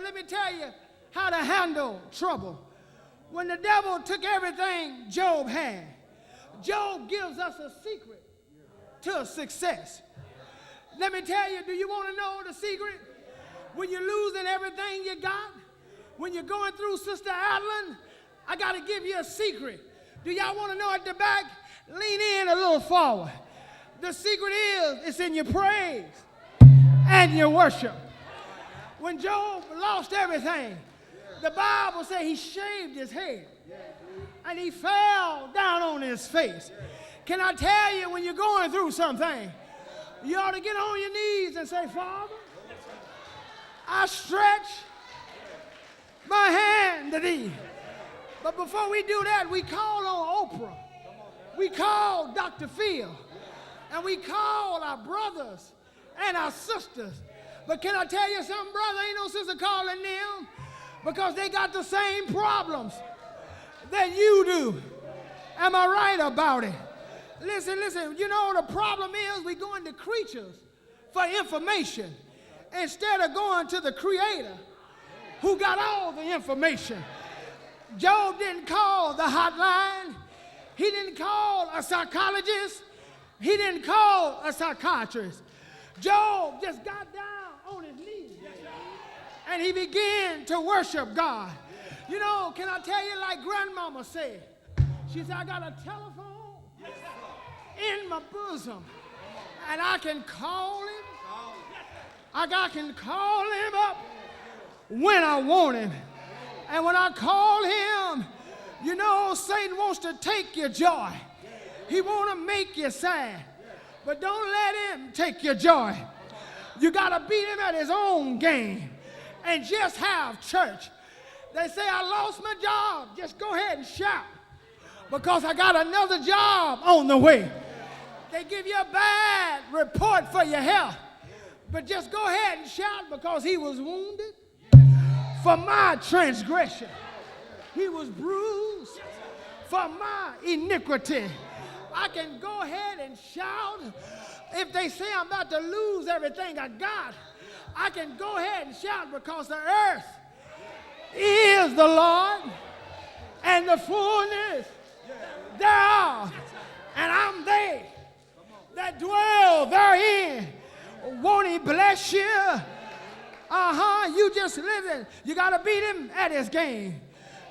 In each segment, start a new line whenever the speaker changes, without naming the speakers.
But let me tell you how to handle trouble. When the devil took everything Job had, Job gives us a secret to success. Let me tell you, do you want to know the secret? When you're losing everything you got, when you're going through, Sister Adeline, I got to give you a secret. Do y'all want to know at the back? Lean in a little forward. The secret is it's in your praise and your worship. When Job lost everything, the Bible says he shaved his head and he fell down on his face. Can I tell you, when you're going through something, you ought to get on your knees and say, Father, I stretch my hand to thee. But before we do that, we call on Oprah. We call Dr. Phil. And we call our brothers and our sisters. But can I tell you something, brother? Ain't no sister calling them because they got the same problems that you do. Am I right about it? Listen, you know the problem is we go into creatures for information instead of going to the Creator who got all the information. Job didn't call the hotline. He didn't call a psychologist. He didn't call a psychiatrist. Job just got down on his knees and he began to worship God. You know, can I tell you, like grandmama said, she said, I got a telephone in my bosom and I can call him. I can call him up when I want him. And when I call him, you know, Satan wants to take your joy. He wants to make you sad. But don't let him take your joy. You got to beat him at his own game and just have church. They say, I lost my job. Just go ahead and shout because I got another job on the way. They give you a bad report for your health. But just go ahead and shout because he was wounded for my transgression. He was bruised for my iniquity. I can go ahead and shout. If they say I'm about to lose everything I got, I can go ahead and shout because the earth is the Lord and the fullness thereof. And I'm they that dwell therein. Won't he bless you? You just living. You got to beat him at his game.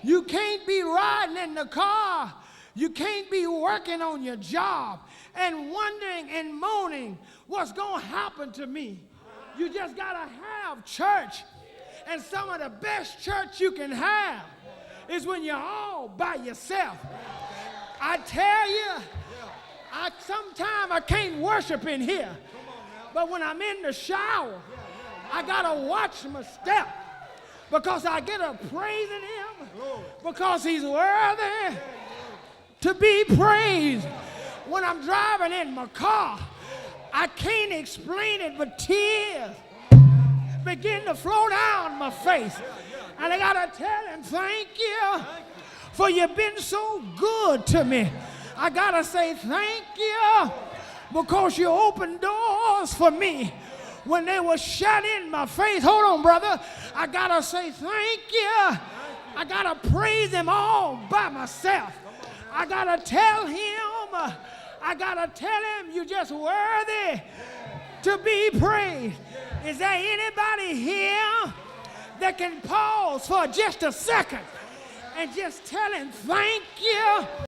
You can't be riding in the car. You can't be working on your job and wondering and moaning what's going to happen to me. You just got to have church. And some of the best church you can have is when you're all by yourself. I tell you, sometimes I can't worship in here. But when I'm in the shower, I got to watch my step because I get a praising him because he's worthy to be praised. When I'm driving in my car, I can't explain it, but tears begin to flow down my face. And I got to tell him, thank you for you've been so good to me. I got to say thank you because you opened doors for me when they were shut in my face. Hold on, brother. I got to say thank you. I got to praise him all by myself. I got to tell him, you're just worthy to be praised. Is there anybody here that can pause for just a second and just tell him thank you?